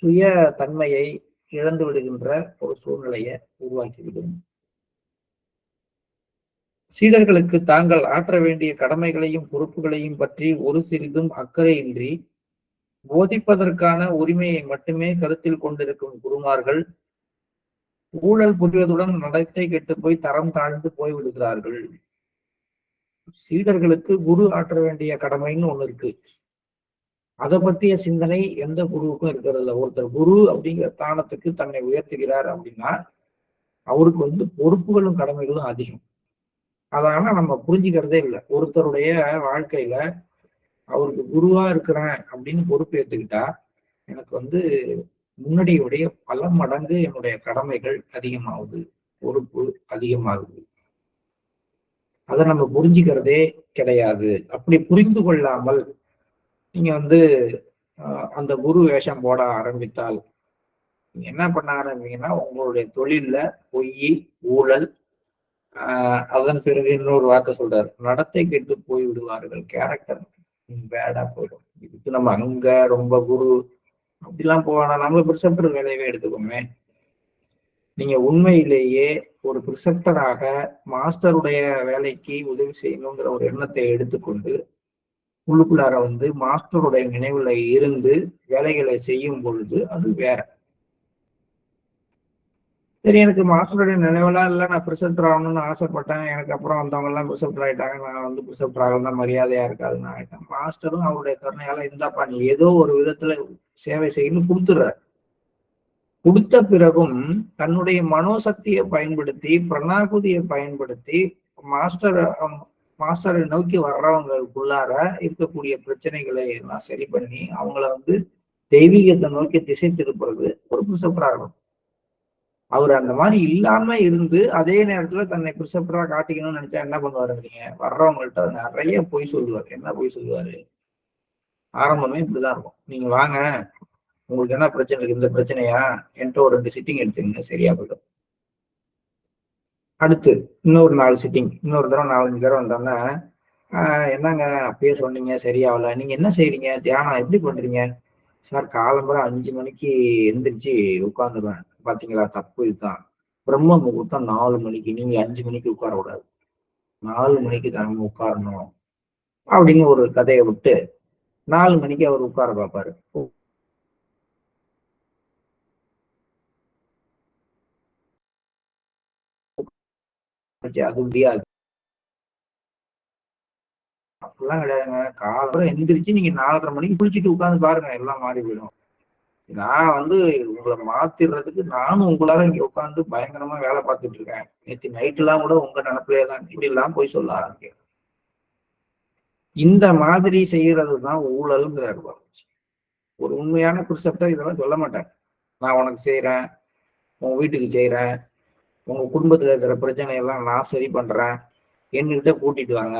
சுய தன்மையை இழந்து விடுகின்ற ஒரு சூழ்நிலையை உருவாக்கிவிடும். சீடர்களுக்கு தாங்கள் ஆற்ற வேண்டிய கடமைகளையும் பொறுப்புகளையும் பற்றி ஒரு சிறிதும் அக்கறையின்றி போதிப்பதற்கான உரிமையை மட்டுமே கருத்தில் கொண்டிருக்கும் குருமார்கள் ஊழல் புரிவதுடன் நடத்தை கெட்டு போய் தரம் தாழ்ந்து போய்விடுகிறார்கள். சீடர்களுக்கு குரு ஆற்ற வேண்டிய கடமைன்னு ஒண்ணு இருக்கு. அதை பற்றிய சிந்தனை எந்த குருவுக்கும் இருக்கிறது இல்லை. ஒருத்தர் குரு அப்படிங்கிற ஸ்தானத்துக்கு தன்னை உயர்த்துகிறார் அப்படின்னா அவருக்கு பொறுப்புகளும் கடமைகளும் அதிகம். அதனால நம்ம புரிஞ்சுக்கிறதே இல்லை. ஒருத்தருடைய வாழ்க்கையில அவருக்கு குருவா இருக்கிறேன் அப்படின்னு பொறுப்பு ஏத்துக்கிட்டா எனக்கு முன்னாடியுடைய பல மடங்கு என்னுடைய கடமைகள் அதிகமாகுது, பொறுப்பு அதிகமாகுது. அதை நம்ம புரிஞ்சுக்கிறதே கிடையாது. அப்படி புரிந்து கொள்ளாமல் நீங்க அந்த குரு வேஷம் போட ஆரம்பித்தால் நீங்க என்ன பண்ண ஆரம்பிங்கன்னா உங்களுடைய தொழில்ல பொய், ஊழல், அதன் பிறகு இன்னொரு வார்த்தை சொல்றாரு, நடத்தை கெட்டு போய் விடுவார்கள், கேரக்டர் பேடா போயிடும். இதுக்கு நம்ம அங்க ரொம்ப குரு அப்படிலாம் போவானா, நம்ம பிரிசெப்டர் வேலையவே எடுத்துக்கோமே. நீங்க உண்மையிலேயே ஒரு பிரிசெப்டராக மாஸ்டருடைய வேலைக்கு உதவி செய்யணுங்கிற ஒரு எண்ணத்தை எடுத்துக்கொண்டு உள்ளுக்குள்ளார மாஸ்டருடைய நினைவுல இருந்து வேலைகளை செய்யும் பொழுது அது வேற. சரி, எனக்கு மாஸ்டருடைய நினைவெல்லாம் இல்லை, நான் பிரிசெப்டர் ஆகணும்னு ஆசைப்பட்டேன், எனக்கு அப்புறம் வந்தவங்க எல்லாம் பிரிசெப்டர் ஆயிட்டாங்க, நான் பிரிசெப்டர் ஆகலாம் மரியாதையா இருக்காதுன்னு ஆயிட்டேன். மாஸ்டரும் அவருடைய கருணையால இந்தாப்பா நீ ஏதோ ஒரு விதத்துல சேவை செய்யணும் கொடுத்துடுற. கொடுத்த பிறகும் தன்னுடைய மனோசக்தியை பயன்படுத்தி, பிரணாகுதியை பயன்படுத்தி மாஸ்டரை நோக்கி வர்றவங்களுக்குள்ளார இருக்கக்கூடிய பிரச்சனைகளை எல்லாம் சரி பண்ணி அவங்கள தெய்வீகத்தை நோக்கி திசை திருப்புறது ஒரு பிரிசெப்டரா இருக்கும். அவர் அந்த மாதிரி இல்லாம இருந்து அதே நேரத்துல தன்னை பிரிசெப்டரா காட்டிக்கணும்னு நினைச்சா என்ன பண்ணுவாருங்கிறீங்க? வர்றவங்கள்ட்ட நிறைய பொய் சொல்லுவார். என்ன பொய் சொல்லுவாரு? ஆரம்பமே இப்படிதான் இருக்கும். நீங்க வாங்க, உங்களுக்கு என்ன பிரச்சனை இருக்கு? இந்த பிரச்சனையா? என்கிட்ட ஒரு 2 சிட்டிங் எடுத்துங்க, சரியா போயிடும். அடுத்து இன்னொரு 4 சிட்டிங், இன்னொரு தடவை 4-5 தடவை வந்தோம்னா, என்னங்க அப்பயே சொன்னீங்க சரியாகல, நீங்க என்ன செய்றீங்க? தியானம் எப்படி பண்றீங்க? சார் காலம்பரம் 5 மணிக்கு எந்திரிச்சு உட்காந்துருவேன். பாத்தீங்களா, தப்பு இதுதான். பிரம்ம முகூர்த்தம் 4 மணிக்கு, நீங்க 5 மணிக்கு உட்கார கூடாது. 4 மணிக்கு தினமும் உட்காரணும் அப்படின்னு ஒரு கதையை விட்டு 4 மணிக்கு அவர் உட்கார பார்ப்பாரு. அது முடியாது. அப்படிலாம் கிடையாதுங்க. காலம்பரம் எந்திரிச்சு நீங்க 4:30 மணிக்கு குளிச்சுட்டு உட்கார்ந்து பாருங்க, எல்லாம் மாறி போயிடும். நான் வந்து உங்களை மாத்திடுறதுக்கு நானும் உங்களாக இங்க உட்காந்து பயங்கரமா வேலை பார்த்துட்டு இருக்கேன். நேற்று நைட்டு எல்லாம் கூட உங்க நினைப்பிலே தான் இப்படி எல்லாம் போய் சொல்ல ஆரம்பிக்கிறேன். இந்த மாதிரி செய்யறதுதான் ஊழல்ங்கிறாரு. ஒரு உண்மையான பிரிசெப்டர் இதெல்லாம் சொல்ல மாட்டேன். நான் உனக்கு செய்யறேன், உங்க வீட்டுக்கு செய்யறேன், உங்க குடும்பத்துல இருக்கிற பிரச்சனை எல்லாம் நான் சரி பண்றேன், என்கிட்ட கூட்டிட்டு வாங்க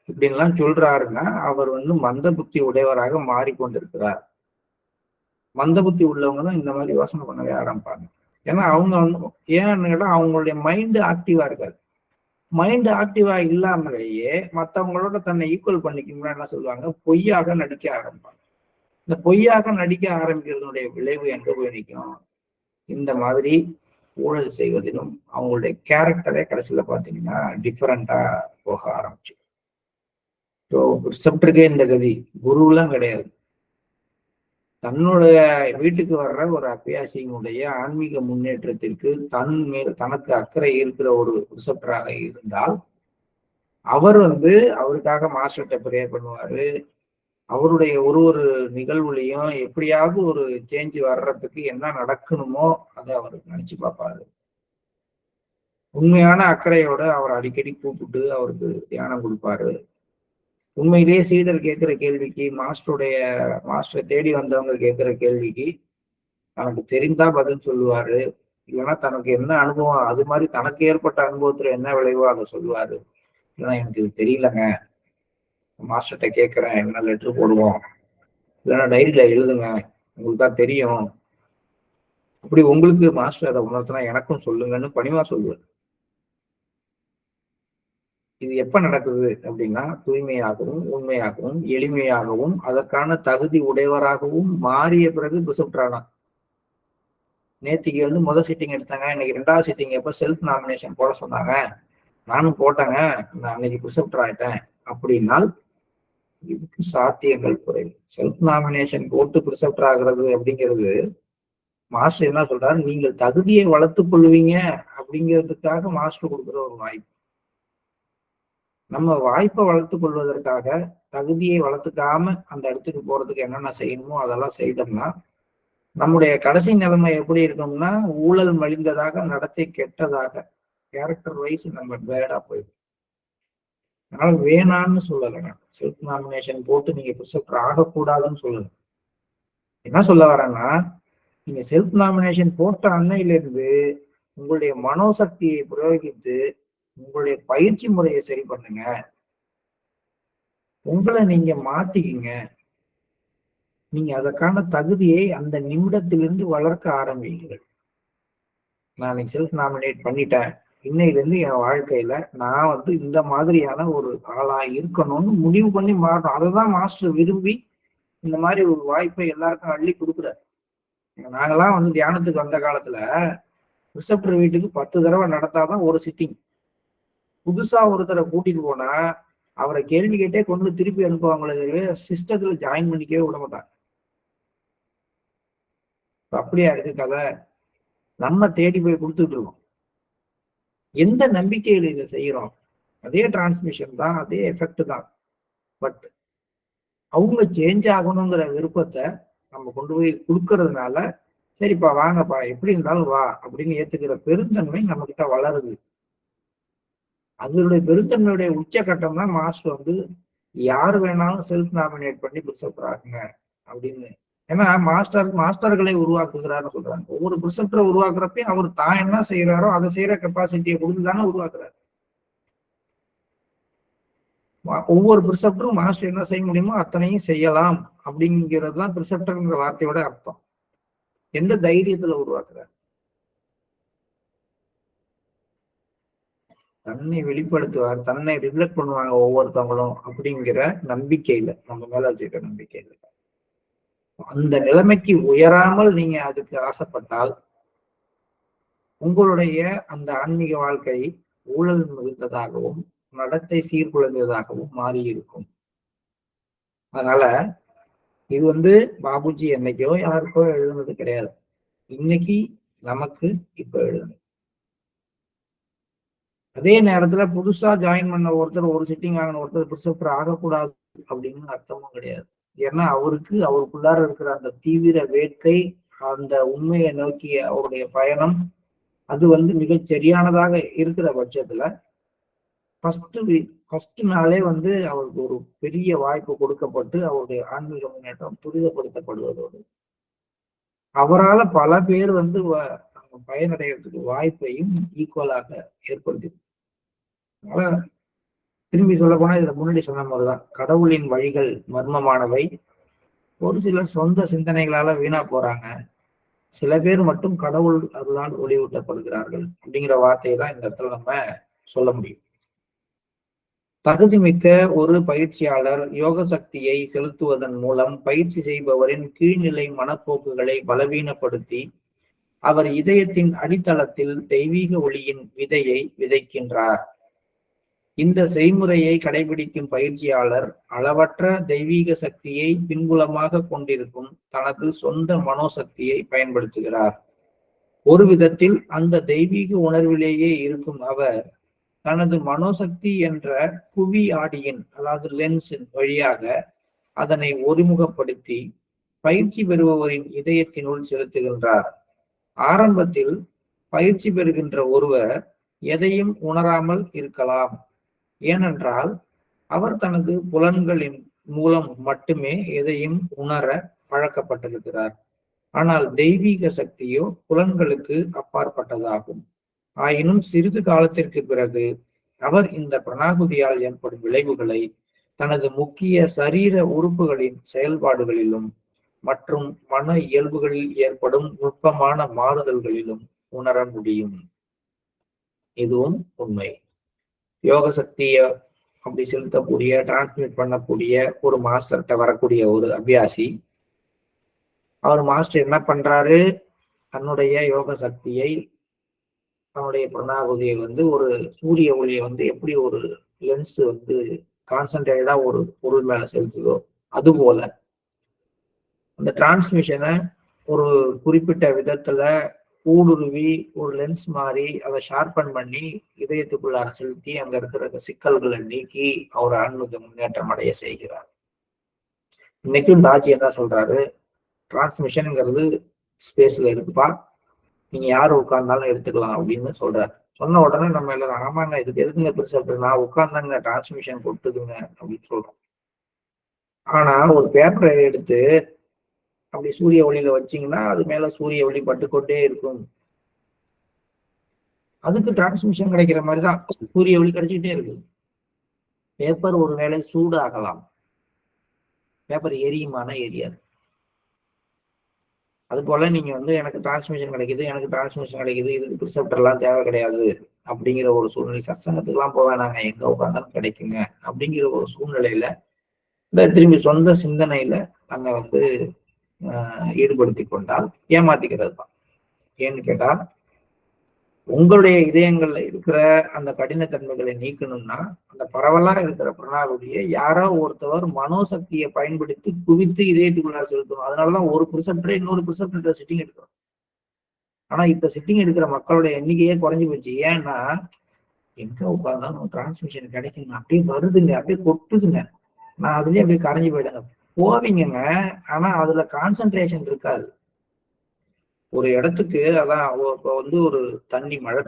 இப்படின்லாம் சொல்றாருன்னா அவர் வந்து மந்த புத்தி உடையவராக மாறிக்கொண்டிருக்கிறார். மந்த புத்தி உள்ளவங்க தான் இந்த மாதிரி யோசனை பண்ணவே ஆரம்பிப்பாங்க. ஏன்னா அவங்க வந்து ஏன்னு கேட்டா அவங்களுடைய மைண்டு ஆக்டிவா இருக்காது. மைண்ட் ஆக்டிவா இல்லாமலேயே மற்றவங்களோட தன்னை ஈக்குவல் பண்ணிக்கணும்னா என்ன சொல்லுவாங்க, பொய்யாக நடிக்க ஆரம்பிப்பாங்க. இந்த பொய்யாக நடிக்க ஆரம்பிக்கிறதுடைய விளைவு எங்க போய் நிற்கும்? இந்த மாதிரி ஊழல் செய்வதிலும் அவங்களுடைய கேரக்டரே கடைசியில பாத்தீங்கன்னா டிஃபரெண்டா போக ஆரம்பிச்சு. ஸோ ரிசப்டருக்கே இந்த கதி, குருவெல்லாம் கிடையாது. தன்னுடைய வீட்டுக்கு வர்ற ஒரு அபியாசியினுடைய ஆன்மீக முன்னேற்றத்திற்கு தன் மேல் தனக்கு அக்கறை இருக்கிற ஒரு ரிசப்டராக இருந்தால் அவர் வந்து அவருக்காக மாஸ்டர்கிட்ட ப்ரேயர் பண்ணுவாரு. அவருடைய ஒரு நிகழ்வுலையும் எப்படியாவது ஒரு சேஞ்ச் வர்றதுக்கு என்ன நடக்கணுமோ அதை அவர் நினைச்சு பார்ப்பாரு. உண்மையான அக்கறையோட அவர் அடிக்கடி கூப்பிட்டு அவருக்கு தியானம் கொடுப்பாரு. உண்மையிலேயே சீடர் கேட்கிற கேள்விக்கு, மாஸ்டரை தேடி வந்தவங்க கேட்கிற கேள்விக்கு தனக்கு தெரிந்தா பதில் சொல்லுவாரு. இல்லைன்னா தனக்கு என்ன அனுபவம், அது மாதிரி தனக்கு ஏற்பட்ட அனுபவத்துல என்ன விளைவோ அதை சொல்லுவாரு. இல்லைன்னா எனக்கு இது தெரியலங்க, மாஸ்டர்கிட்ட கேட்கிறேன், என்ன லெட்டர் போடுவோம், இல்லைன்னா டைரியில எழுதுங்க, உங்களுக்கு தான் தெரியும், அப்படி உங்களுக்கு மாஸ்டர் அதை உணர்த்தினா எனக்கும் சொல்லுங்கன்னு பணிவா சொல்லுவார். இது எப்ப நடக்குது அப்படின்னா, தூய்மையாகவும் உண்மையாகவும் எளிமையாகவும் அதற்கான தகுதி உடையவராகவும் மாறிய பிறகு பிரிசப்டரானா. நேத்திக்கு வந்து முதல் சீட்டிங் எடுத்தாங்க, இன்னைக்கு 2வது சீட்டிங் எப்ப செல்ஃப் நாமினேஷன் போட சொன்னாங்க, நானும் போட்டேங்க, நான் அன்னைக்கு பிரிசப்டர் ஆயிட்டேன் அப்படின்னால் இதுக்கு சாத்தியங்கள் குறைவு. செல்ஃப் நாமினேஷன் போட்டு பிரிசப்டர் ஆகிறது அப்படிங்கிறது மாஸ்டர் என்ன சொல்றாரு, நீங்கள் தகுதியை வளர்த்துக் கொள்வீங்க அப்படிங்கிறதுக்காக மாஸ்டர் கொடுக்குற ஒரு வாய்ப்பு. நம்ம வாய்ப்பை வளர்த்துக் கொள்வதற்காக தகுதியை வளர்த்துக்காம அந்த இடத்துக்கு போறதுக்கு என்னென்ன செய்யணுமோ அதெல்லாம் செய்தோம்னா நம்முடைய கடைசி நிலைமை எப்படி இருக்கணும்னா ஊழல் மலிந்ததாக, நடத்தை கெட்டதாக, கேரக்டர் வைஸ் நம்ம பேடா போயிடும். அதனால வேணான்னு சொல்லலை, நான் செல்ஃப் நாமினேஷன் போட்டு நீங்க பிரிசப்டர் ஆகக்கூடாதுன்னு சொல்லல. என்ன சொல்ல வரேன்னா, நீங்க செல்ஃப் நாமினேஷன் போட்ட அன்னையிலிருந்து உங்களுடைய மனோசக்தியை பிரயோகித்து உங்களுடைய பயிற்சி முறையை சரி பண்ணுங்க, உங்களை நீங்க மாத்திக்கிங்க. நீங்க அதற்கான தகுதியை அந்த நிமிடத்திலிருந்து வளர்க்க ஆரம்பிங்கள். நான் செல்ஃப் நாமினேட் பண்ணிட்டேன், இன்னையிலிருந்து என் வாழ்க்கையில நான் வந்து இந்த மாதிரியான ஒரு ஆளா இருக்கணும்னு முடிவு பண்ணி மாறணும். அதைதான் மாஸ்டர் விரும்பி இந்த மாதிரி ஒரு வாய்ப்பை எல்லாருக்கும் அள்ளி கொடுக்குறாரு. நாங்கெல்லாம் வந்து தியானத்துக்கு வந்த காலத்துல ரிசப்டர் வீட்டுக்கு 10 தடவை நடத்தாதான் ஒரு சிட்டிங். புதுசா ஒருத்தரை கூட்டிட்டு போனா அவரை கேள்வி கேட்டே கொண்டு திருப்பி அனுப்புவாங்களே தவிர சிஸ்டத்துல ஜாயின் பண்ணிக்கவே விட மாட்டாங்க. அப்படியா இருக்கு கதை. நம்ம தேடி போய் கொடுத்துட்டு இருக்கோம். எந்த நம்பிக்கையில இதை செய்யறோம்? அதே டிரான்ஸ்மிஷன் தான், அதே எஃபெக்ட் தான். பட் அவங்க சேஞ்ச் ஆகணுங்கிற விருப்பத்தை நம்ம கொண்டு போய் கொடுக்கறதுனால சரிப்பா வாங்கப்பா எப்படி இருந்தாலும் வா அப்படின்னு ஏத்துக்கிற பெருந்தன்மை நம்ம கிட்ட வளருது. அதனுடைய பெருந்தன்மையுடைய உச்சகட்டம் தான் மாஸ்டர் வந்து யாரு வேணாலும் செல்ஃப் நாமினேட் பண்ணி பிரிசப்டர் ஆகுங்க அப்படின்னு. ஏன்னா மாஸ்டர்களை உருவாக்குகிறாருன்னு சொல்றாங்க. ஒவ்வொரு பிரிசப்டரை உருவாக்குறப்பையும் அவர் தான் என்ன செய்யறாரோ அதை செய்யற கெப்பாசிட்டியை கொடுத்து தானே உருவாக்குறாரு. ஒவ்வொரு பிரிசப்டரும் மாஸ்டர் என்ன செய்ய முடியுமோ அத்தனையும் செய்யலாம் அப்படிங்கிறது தான் பிரிசப்டர்ங்கிற வார்த்தையோட அர்த்தம். எந்த தைரியத்துல உருவாக்குறார்? தன்னை வெளிப்படுத்துவார், தன்னை ரிஃப்ளெக்ட் பண்ணுவாங்க ஒவ்வொருத்தவங்களும் அப்படிங்கிற நம்பிக்கையில, நம்ம மேல வச்சிருக்க நம்பிக்கையில. அந்த நிலைமைக்கு உயராமல் நீங்க அதுக்கு ஆசைப்பட்டால் உங்களுடைய அந்த ஆன்மீக வாழ்க்கை ஊழல் மிகுந்ததாகவும் நடத்தை சீர்குலைந்ததாகவும் மாறி இருக்கும். அதனால இது வந்து பாபுஜி என்னைக்கோ யாருக்கோ எழுதுனது கிடையாது. இன்னைக்கு நமக்கு இப்ப எழுதணும். அதே நேரத்துல புதுசா ஜாயின் பண்ண ஒருத்தர், ஒரு சிட்டிங் ஆகின ஒருத்தர் பிரிசெப்டர் ஆகக்கூடாது அப்படின்னு அர்த்தமும் கிடையாது. ஏன்னா அவருக்குள்ளார இருக்கிற அந்த தீவிர வேட்கை, அந்த உண்மையை நோக்கிய அவருடைய பயணம், அது வந்து மிகச் சரியானதாக இருக்கிற பட்சத்துல ஃபர்ஸ்ட் நாளே வந்து அவருக்கு ஒரு பெரிய வாய்ப்பு கொடுக்கப்பட்டு அவருடைய ஆன்மீக முன்னேற்றம் துரிதப்படுத்தப்படுவதோடு அவரால் பல பேர் வந்து பயனடைகிறதுக்கு வாய்ப்பையும் ஈக்குவலாக ஏற்படுத்தி. அதனால திரும்பி சொல்ல போனா இதுல முன்னாடி சொன்ன மாதிரிதான், கடவுளின் வழிகள் மர்மமானவை. ஒரு சிலர் சொந்த சிந்தனைகளால வீணா போறாங்க, சில பேர் மட்டும் கடவுள் அருளால் ஒளியூட்டப்படுகிறார்கள் அப்படிங்கிற வார்த்தையை தான் இந்த இடத்துல நம்ம சொல்ல முடியும். தகுதிமிக்க ஒரு பயிற்சியாளர் யோக சக்தியை செலுத்துவதன் மூலம் பயிற்சி செய்பவரின் கீழ்நிலை மனப்போக்குகளை பலவீனப்படுத்தி அவர் இதயத்தின் அடித்தளத்தில் தெய்வீக ஒளியின் விதையை விதைக்கின்றார். இந்த செய்முறையை கடைபிடிக்கும் பயிற்சியாளர் அளவற்ற தெய்வீக சக்தியை பின்புலமாக கொண்டிருக்கும் தனது சொந்த மனோசக்தியை பயன்படுத்துகிறார். ஒரு விதத்தில் அந்த தெய்வீக உணர்விலேயே இருக்கும் அவர் தனது மனோசக்தி என்ற குவி ஆடியின், அதாவது லென்ஸின் வழியாக அதனை ஒருமுகப்படுத்தி பயிற்சி பெறுபவரின் இதயத்தினுள் செலுத்துகின்றார். ஆரம்பத்தில் பயிற்சி பெறுகின்ற ஒருவர் எதையும் உணராமல் இருக்கலாம். ஏனென்றால் அவர் தனது புலன்களின் மூலம் மட்டுமே எதையும் உணர பழக்கப்பட்டிருக்கிறார். ஆனால் தெய்வீக சக்தியோ புலன்களுக்கு அப்பாற்பட்டதாகும். ஆயினும் சிறிது காலத்திற்கு பிறகு அவர் இந்த பிரணாகுதியால் ஏற்படும் விளைவுகளை தனது முக்கிய சரீர உறுப்புகளின் செயல்பாடுகளிலும் மற்றும் மன இயல்புகளில் ஏற்படும் நுட்பமான மாறுதல்களிலும் உணர முடியும். இதுவும் உண்மை. யோக சக்திய அப்படி செலுத்தக்கூடிய, டிரான்ஸ்மிட் பண்ணக்கூடிய ஒரு மாஸ்டர்கிட்ட வரக்கூடிய ஒரு அபியாசி, அவர் மாஸ்டர் என்ன பண்றாரு, தன்னுடைய யோக சக்தியை, தன்னுடைய பிரணாகுதியை வந்து ஒரு சூரிய ஒளியை வந்து எப்படி ஒரு லென்ஸ் வந்து கான்சன்ட்ரேட்டடா ஒரு பொருள் மேல செலுத்துதோ அதுபோல அந்த டிரான்ஸ்மிஷனை ஒரு குறிப்பிட்ட விதத்துல ஊடுருவி ஒரு லென்ஸ் மாதிரி அதை ஷார்பன் பண்ணி இதயத்துக்குள்ளார செலுத்தி அங்க இருக்கிற சிக்கல்களை நீக்கி அவர் ஆன்மீக முன்னேற்றம் அடைய செய்கிறார். இன்னைக்கும் தாஜி என்ன சொல்றாரு, டிரான்ஸ்மிஷன்ங்கிறது ஸ்பேஸ்ல இருக்குப்பா, நீங்க யாரு உட்கார்ந்தாலும் எடுத்துக்கலாம் அப்படின்னு சொல்றாரு. சொன்ன உடனே நம்ம எல்லாரும் ஆமாங்க, இதுக்கு எதுக்குங்க பெருசா, நான் உட்கார்ந்தாங்க டிரான்ஸ்மிஷன் கொடுத்துதுங்க அப்படின்னு சொல்றோம். ஆனா ஒரு பேப்பரை எடுத்து அப்படி சூரிய ஒளியில வச்சீங்கன்னா அது மேல சூரிய ஒளி பட்டுக்கொண்டே இருக்கும். அதுக்கு டிரான்ஸ்மிஷன் கிடைக்கிற மாதிரிதான் சூரிய ஒளி கிடைச்சிக்கிட்டே இருக்கு. பேப்பர் ஒரு வேளை சூடு ஆகலாம், பேப்பர் எரியுமான எரியாது. அது போல நீங்க வந்து எனக்கு டிரான்ஸ்மிஷன் கிடைக்குது, இதுக்கு பிரிசெப்டர் எல்லாம் தேவை கிடையாது அப்படிங்கிற ஒரு சூழ்நிலை, சத்சங்கத்துக்கு எல்லாம் போக வேணாங்க, எங்க உட்கார்ந்தாலும் கிடைக்குங்க அப்படிங்கிற ஒரு சூழ்நிலையில இந்த திரும்பி சொந்த சிந்தனையில நம்ம வந்து ஈடுபடுத்தி கொண்டால் ஏமாத்திக்கிறது தான். ஏன்னு கேட்டா, உங்களுடைய இதயங்கள்ல இருக்கிற அந்த கடினத்தன்மைகளை நீக்கணும்னா அந்த பரவலா இருக்கிற பிரணாகுதியை யாரோ ஒருத்தவர் மனோசக்தியை பயன்படுத்தி குவித்து இதயத்துக்குள்ளார செலுத்தணும். அதனாலதான் ஒரு பிரிசெப்டரை இன்னொரு பிரிசெப்டர் சிட்டிங் எடுக்கிறோம். ஆனா இப்ப சிட்டிங் எடுக்கிற மக்களுடைய எண்ணிக்கையே குறைஞ்சு போச்சு. ஏன்னா எங்க உட்கார்ந்தாலும் டிரான்ஸ்மிஷன் கிடைக்குங்க, அப்படியே வருதுங்க, அப்படியே கொட்டுதுங்க, நான் அதுலயே அப்படியே கரைஞ்சு போயிடுங்க போவீங்கங்க. ஆனா அதுல கான்சென்ட்ரேஷன் இருக்காது. ஒரு இடத்துக்கு அதான் வந்து ஒரு தண்ணி மழை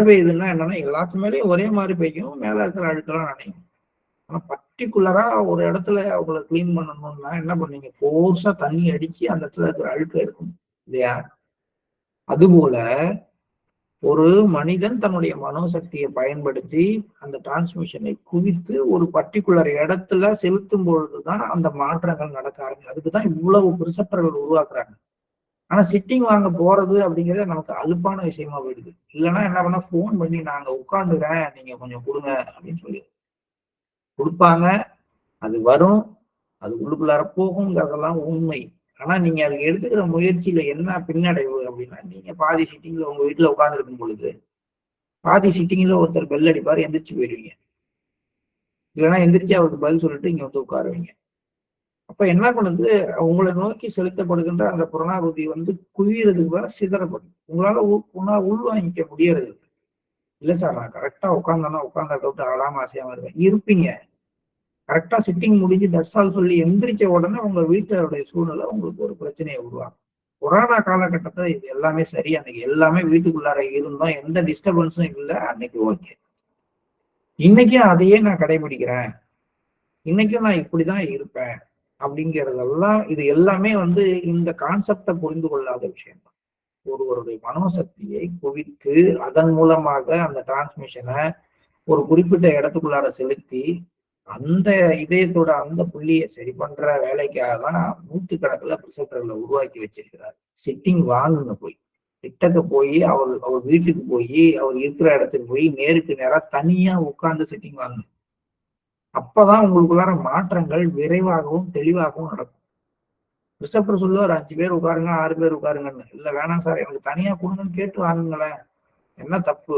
பெய்யுதுன்னா என்னன்னா எல்லாத்து மேலேயும் ஒரே மாதிரி பெய்யும், மேல இருக்கிற அழுக்கெல்லாம் நினைக்கும். ஆனா பர்டிகுலரா ஒரு இடத்துல அவங்கள கிளீன் பண்ணணும்னா என்ன பண்ணீங்க, ஃபோர்ஸா தண்ணி அடிச்சு அந்த இடத்துல இருக்கிற அழுக்க எடுக்கணும் இல்லையா? அதுபோல ஒரு மனிதன் தன்னுடைய மனோசக்தியை பயன்படுத்தி அந்த டிரான்ஸ்மிஷனை குவித்து ஒரு பர்டிகுலர் இடத்துல செலுத்தும் பொழுதுதான் அந்த மாற்றங்கள் நடக்க ஆரம்பிக்கும். அதுக்குதான் இவ்வளவு பிரிசெப்டர்கள் உருவாக்குறாங்க. ஆனா சிட்டிங் வாங்க போறது அப்படிங்கிறது நமக்கு அலுப்பான விஷயமா போயிடுது. இல்லைன்னா என்ன பண்ணா போன் பண்ணி நாங்க உட்காந்துக்கிறேன் நீங்க கொஞ்சம் கொடுங்க அப்படின்னு சொல்லி கொடுப்பாங்க. அது வரும், அது உள்ளுக்குள்ளார போகுங்கிறதெல்லாம் உண்மை. ஆனா நீங்க அதுக்கு எடுத்துக்கிற முயற்சியில என்ன பின்னடைவு அப்படின்னா, நீங்க பாதி சிட்டிங்ல உங்க வீட்டுல உட்கார்ந்துருக்கும் பொழுது பாதி சிட்டிங்ல ஒருத்தர் பெல் அடிப்பாரு, எந்திரிச்சு போயிடுவீங்க. இல்லைன்னா எந்திரிச்சு அவருக்கு பதில் சொல்லிட்டு இங்க வந்து உட்காருவீங்க. அப்ப என்ன பண்ணுது, உங்களை நோக்கி செலுத்தப்படுகின்ற அந்த புறநானூதி வந்து குவியறதுக்கு வர சிதறப்படும். உங்களால உள்வாங்கிக்க முடியறது. இல்ல சார் நான் கரெக்டா உட்காந்தேன்னா உட்கார்ந்த விட்டு ஆடாம அசையாம இருப்பேன். இருப்பீங்க. கரெக்டா சிட்டிங் முடிஞ்சு தட்சால் சொல்லி எந்திரிச்ச உடனே உங்க வீட்டுடைய சூழ்நிலை உங்களுக்கு ஒரு பிரச்சனையை உருவாகும். கொரோனா காலகட்டத்துல இது எல்லாமே சரி. அன்னைக்கு எல்லாமே வீட்டுக்குள்ளார இருந்தோம், எந்த டிஸ்டர்பன்ஸும் இல்லை, அன்னைக்கு ஓகே. இன்னைக்கும் அதையே நான் கடைபிடிக்கிறேன், இன்னைக்கும் நான் இப்படிதான் இருப்பேன் அப்படிங்கிறதெல்லாம் இது எல்லாமே வந்து இந்த கான்செப்டை புரிந்து கொள்ளாத விஷயம் தான். ஒருவருடைய மனோசக்தியை குவித்து அதன் மூலமாக அந்த டிரான்ஸ்மிஷனை ஒரு குறிப்பிட்ட இடத்துக்குள்ளார செலுத்தி அந்த இதயத்தோட அந்த புள்ளியை சரி பண்ற வேலைக்காக தான் நூற்றுக்கணக்கில் ப்ரிசெப்டர்களை உருவாக்கி வச்சிருக்கிறார். சிட்டிங் வாங்குங்க, போய் கிட்டக்க போய் அவர் வீட்டுக்கு போய் அவர் இருக்கிற இடத்துக்கு போய் நேருக்கு நேரா தனியா உட்கார்ந்து சிட்டிங் வாங்கணும். அப்பதான் உங்களுக்குள்ளார மாற்றங்கள் விரைவாகவும் தெளிவாகவும் நடக்கும். ரிசப்டர் சொல்லுவார் 5 பேர் உட்காருங்க 6 பேர் உட்காருங்கன்னு. இல்ல வேணாம் சார் எனக்கு தனியா கொடுங்கன்னு கேட்டு வாங்குங்களேன், என்ன தப்பு?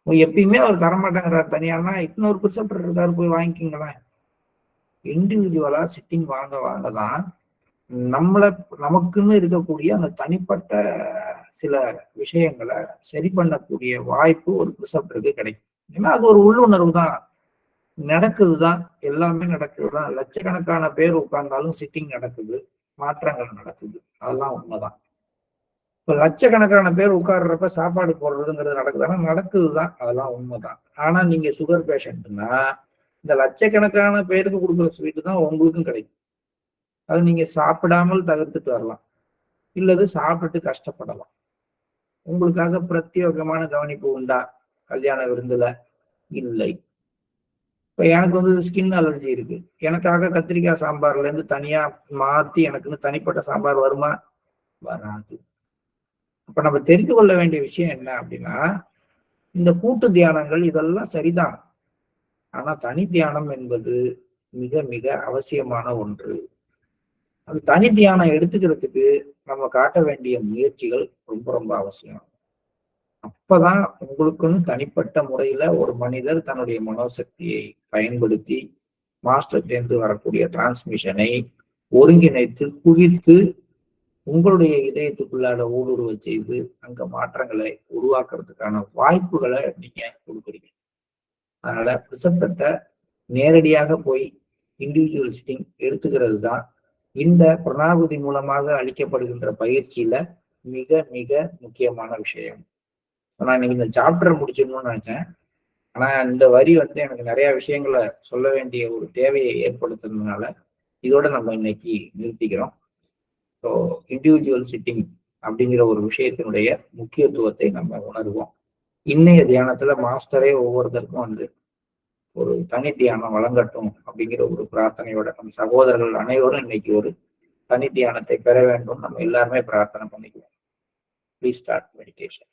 எப்பயுமே அவர் தரமாட்டேங்கிறார் தனியானா, இன்னொரு ப்ரிசப்டர் இருக்காரு போய் வாங்கிக்கிங்களேன். இண்டிவிஜுவலா சிட்டிங் வாங்க வாங்கதான் நமக்குன்னு இருக்கக்கூடிய அந்த தனிப்பட்ட சில விஷயங்களை சரி பண்ணக்கூடிய வாய்ப்பு ஒரு ப்ரிசப்டருக்கு கிடைக்கும். ஏன்னா அது ஒரு உள்ளுணர்வு தான், நடக்குதுதான், எல்லாமே நடக்குதுதான். லட்சக்கணக்கான பேர் உட்கார்ந்தாலும் சிட்டிங் நடக்குது, மாற்றங்கள் நடக்குது, அதெல்லாம் உண்மைதான். இப்ப லட்சக்கணக்கான பேர் உட்கார்றப்ப சாப்பாடு போடுறதுங்கிறது நடக்குதுன்னா நடக்குதுதான், அதெல்லாம் உண்மைதான். ஆனா நீங்க சுகர் பேஷண்ட்னா இந்த லட்சக்கணக்கான பேருக்கு கொடுக்குற ஸ்வீட்டு தான் உங்களுக்கும் கிடைக்கும். அது நீங்க சாப்பிடாமல் தவிர்த்துட்டு வரலாம், இல்லது சாப்பிட்டுட்டு கஷ்டப்படலாம். உங்களுக்காக பிரத்யேகமான கவனிப்பு உண்டா கல்யாண விருந்துல? இல்லை. இப்ப எனக்கு வந்து ஸ்கின் அலர்ஜி இருக்கு, எனக்காக கத்திரிக்காய் சாம்பார்ல இருந்து தனியா மாத்தி எனக்குன்னு தனிப்பட்ட சாம்பார் வருமா? வராது. அப்ப நம்ம தெரிந்து கொள்ள வேண்டிய விஷயம் என்ன அப்படின்னா, இந்த கூட்டு தியானங்கள் இதெல்லாம் சரிதான். ஆனா தனி தியானம் என்பது மிக மிக அவசியமான ஒன்று. அது தனி தியானம் எடுத்துக்கிறதுக்கு நம்ம காட்ட வேண்டிய முயற்சிகள் ரொம்ப ரொம்ப அவசியம். அப்பதான் உங்களுக்குன்னு தனிப்பட்ட முறையில ஒரு மனிதர் தன்னுடைய மனோசக்தியை பயன்படுத்தி மாஸ்டர்லேருந்து வரக்கூடிய டிரான்ஸ்மிஷனை ஒருங்கிணைத்து குவித்து உங்களுடைய இதயத்துக்குள்ளார ஊடுருவ செய்து அங்க மாற்றங்களை உருவாக்குறதுக்கான வாய்ப்புகளை நீங்க கொடுக்குறீங்க. அதனால ரிசப்டர்ட்ட நேரடியாக போய் இண்டிவிஜுவல் சிட்டிங் எடுத்துக்கிறது தான் இந்த பிரணாகுதி மூலமாக அளிக்கப்படுகின்ற பயிற்சியில மிக மிக முக்கியமான விஷயம். நான் இன்னைக்கு இந்த சாப்டர் முடிச்சிடணும்னு நினைச்சேன். ஆனா இந்த வரி வந்து எனக்கு நிறைய விஷயங்களை சொல்ல வேண்டிய ஒரு தேவையை ஏற்படுத்துறதுனால இதோட நம்ம இன்னைக்கு நிறுத்திக்கிறோம். ஸோ இண்டிவிஜுவல் சிட்டிங் அப்படிங்கிற ஒரு விஷயத்தினுடைய முக்கியத்துவத்தை நம்ம உணர்வோம். இன்னைய தியானத்துல மாஸ்டரே ஒவ்வொருத்தருக்கும் வந்து ஒரு தனி தியானம் வழங்கட்டும் அப்படிங்கிற ஒரு பிரார்த்தனையோட நம்ம சகோதரர்கள் அனைவரும் இன்னைக்கு ஒரு தனி தியானத்தை பெற வேண்டும் நம்ம எல்லாருமே பிரார்த்தனை பண்ணிக்குவோம். Please start meditation.